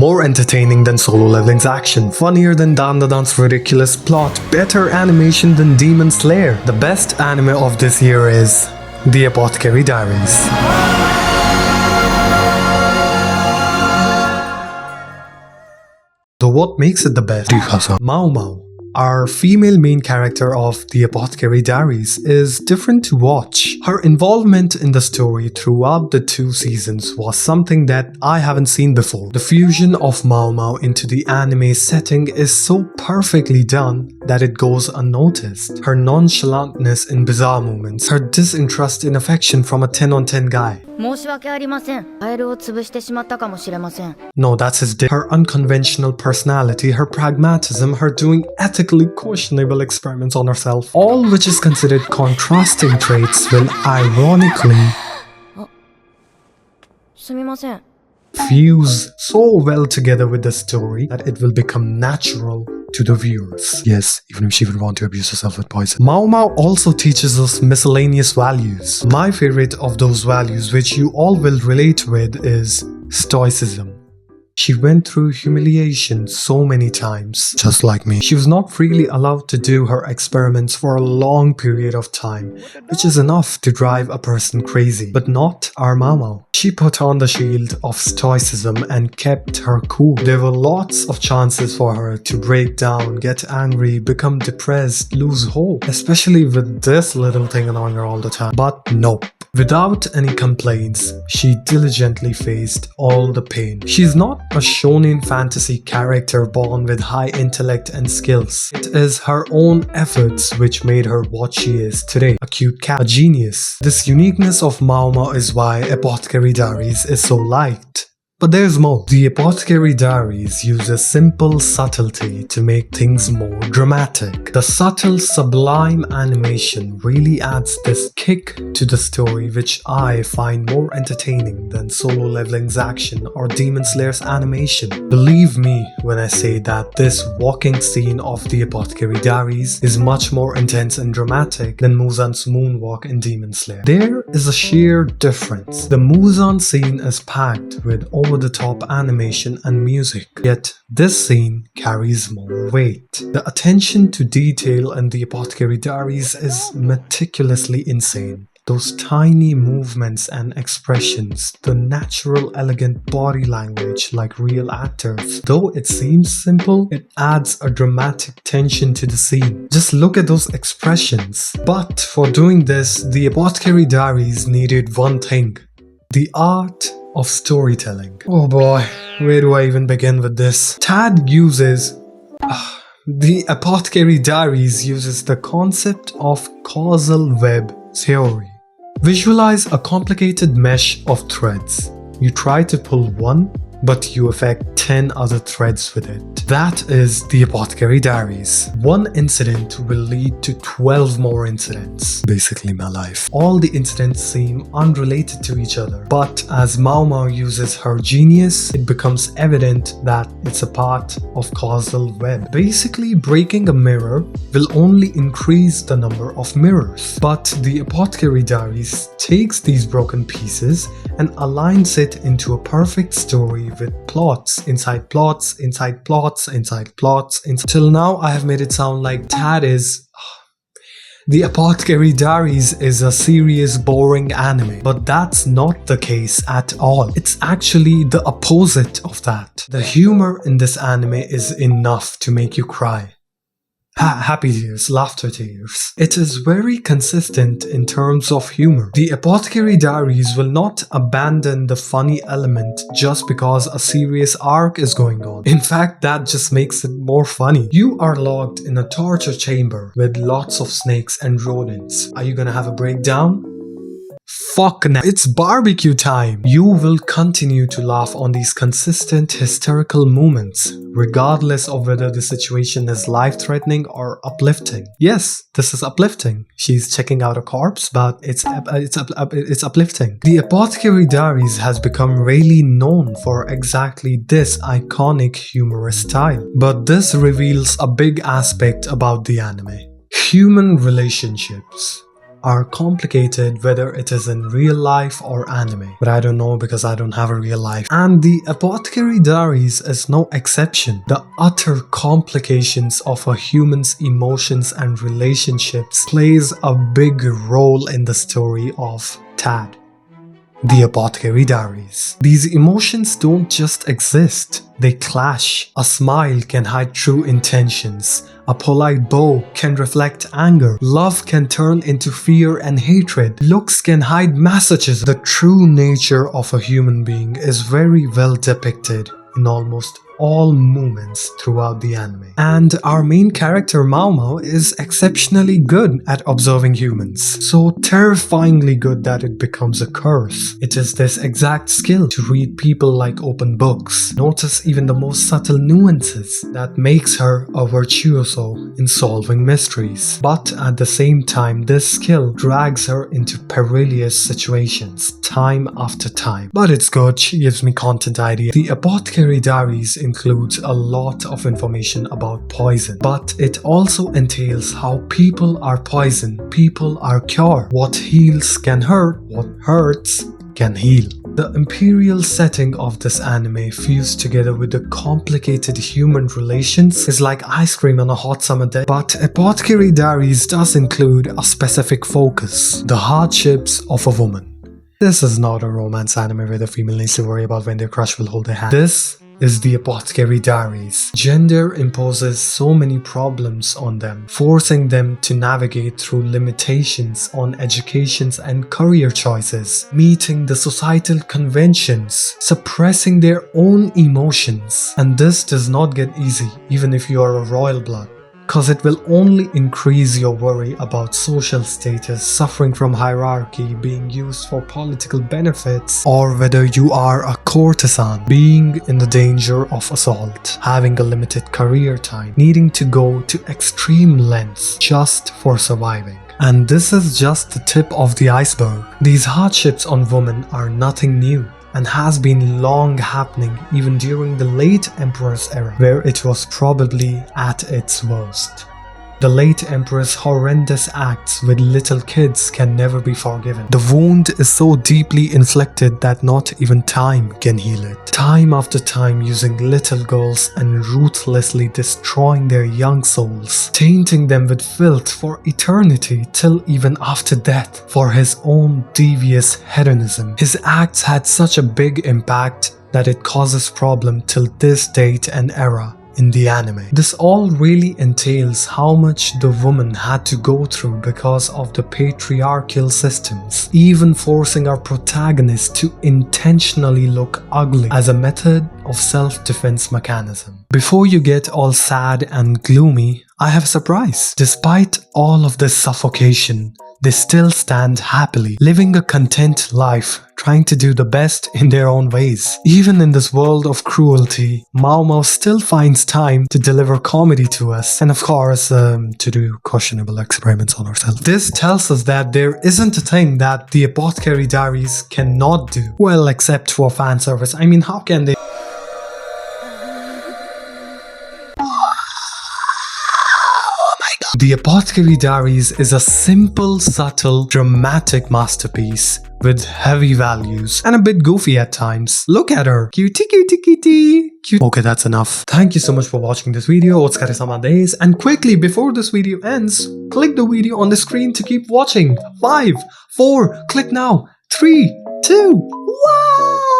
More entertaining than Solo Leveling's action, funnier than Dandadan's ridiculous plot, better animation than Demon Slayer. The best anime of this year is The Apothecary Diaries. Though what makes it the best, Maomao, our female main character of The Apothecary Diaries, is different to watch. Her involvement in the story throughout the 2 seasons was something that I haven't seen before. The fusion of Maomao into the anime setting is so perfectly done that it goes unnoticed. Her nonchalantness in bizarre moments, her disinterest in affection from a 10 on 10 guy. 申し訳ありません。カエルを潰してしまったかもしれません。 No, that's his her unconventional personality, her pragmatism, her doing ethically questionable experiments on herself, all which is considered contrasting traits will ironically すみません。 fuse so well together with the story that it will become natural to the viewers. Yes, even if she would want to abuse herself with poison. Maomao also teaches us miscellaneous values. My favorite of those values, which you all will relate with, is stoicism. She went through humiliation so many times, just like me. She was not freely allowed to do her experiments for a long period of time, which is enough to drive a person crazy. But not our Maomao. She put on the shield of stoicism and kept her cool. There were lots of chances for her to break down, get angry, become depressed, lose hope, especially with this little thing annoying her all the time. But nope. Without any complaints, she diligently faced all the pain. She's not a shonen fantasy character born with high intellect and skills. It is her own efforts which made her what she is today. A cute cat, a genius. This uniqueness of Maomao is why Apothecary Diaries is so liked. But there's more. The Apothecary Diaries uses simple subtlety to make things more dramatic. The subtle, sublime animation really adds this kick to the story which I find more entertaining than Solo Leveling's action or Demon Slayer's animation. Believe me when I say that this walking scene of The Apothecary Diaries is much more intense and dramatic than Muzan's moonwalk in Demon Slayer. There is a sheer difference. The Muzan scene is packed with over-the-top animation and music, yet this scene carries more weight. The attention to detail in The Apothecary Diaries is meticulously insane. Those tiny movements and expressions, the natural elegant body language like real actors. Though it seems simple, it adds a dramatic tension to the scene. Just look at those expressions. But for doing this, The Apothecary Diaries needed one thing: the art of storytelling. Oh boy, where do I even begin with this? The Apothecary Diaries uses the concept of causal web theory. Visualize a complicated mesh of threads. You try to pull one, but you affect 10 other threads with it. That is The Apothecary Diaries. One incident will lead to 12 more incidents. Basically my life. All the incidents seem unrelated to each other, but as Maomao uses her genius, it becomes evident that it's a part of causal web. Basically, breaking a mirror will only increase the number of mirrors. But The Apothecary Diaries takes these broken pieces and aligns it into a perfect story with plots inside plots inside plots inside plots. Till now I have made it sound like that is The Apothecary Diaries is a serious, boring anime, but that's not the case at all. It's actually the opposite of that. The humor in this anime is enough to make you cry. Happy tears, laughter tears. It is very consistent in terms of humor. The Apothecary Diaries will not abandon the funny element just because a serious arc is going on. In fact, that just makes it more funny. You are locked in a torture chamber with lots of snakes and rodents. Are you gonna have a breakdown? Fuck now, it's barbecue time! You will continue to laugh on these consistent hysterical moments, regardless of whether the situation is life-threatening or uplifting. Yes, this is uplifting. She's checking out a corpse, but it's uplifting. The Apothecary Diaries has become really known for exactly this iconic humorous style. But this reveals a big aspect about the anime: human relationships. are complicated whether it is in real life or anime. But I don't know because I don't have a real life. And the Apothecary Diaries is no exception. The utter complications of a human's emotions and relationships plays a big role in the story of Tad. The Apothecary Diaries. These emotions don't just exist, they clash. A smile can hide true intentions. A polite bow can reflect anger. Love can turn into fear and hatred. Looks can hide messages. The true nature of a human being is very well depicted in almost all moments throughout the anime. And our main character maomao is exceptionally good at observing humans. So terrifyingly good that it becomes a curse. It is this exact skill to read people like open books, notice even the most subtle nuances that makes her a virtuoso in solving mysteries. But at the same time, this skill drags her into perilous situations time after time. But it's good, she gives me content idea. The Apothecary Diaries includes a lot of information about poison, but it also entails how people are poisoned, people are cured, what heals can hurt, what hurts can heal. The imperial setting of this anime fused together with the complicated human relations is like ice cream on a hot summer day. But Apothecary Diaries does include a specific focus, the hardships of a woman. This is not a romance anime where the female needs to worry about when their crush will hold their hand. This is the Apothecary Diaries. Gender imposes so many problems on them, forcing them to navigate through limitations on educations and career choices, meeting the societal conventions, suppressing their own emotions. And this does not get easy even if you are a royal blood, cause it will only increase your worry about social status, suffering from hierarchy, being used for political benefits, or whether you are a courtesan, being in the danger of assault, having a limited career time, needing to go to extreme lengths just for surviving. And this is just the tip of the iceberg. These hardships on women are nothing new, and has been long happening even during the late Emperor's era, where it was probably at its worst. The late Emperor's horrendous acts with little kids can never be forgiven. The wound is so deeply inflicted that not even time can heal it. Time after time, using little girls and ruthlessly destroying their young souls, tainting them with filth for eternity till even after death, for his own devious hedonism. His acts had such a big impact that it causes problem till this date and era in the anime. This all really entails how much the woman had to go through because of the patriarchal systems, even forcing our protagonist to intentionally look ugly as a method of self-defense mechanism. Before you get all sad and gloomy, I have a surprise. Despite all of this suffocation, they still stand happily, living a content life, trying to do the best in their own ways. Even in this world of cruelty, maomao still finds time to deliver comedy to us, and of course, to do questionable experiments on ourselves. This tells us that there isn't a thing that the Apothecary Diaries cannot do. Well, except for fan service. I mean, how can they? The Apothecary Diaries is a simple, subtle, dramatic masterpiece with heavy values and a bit goofy at times. Look at her. Cutie, cutie, cutie. Cute. Okay, that's enough. Thank you so much for watching this video. Otsukare-sama desu. And quickly, before this video ends, click the video on the screen to keep watching. 5, 4, click now. 3, 2, 1.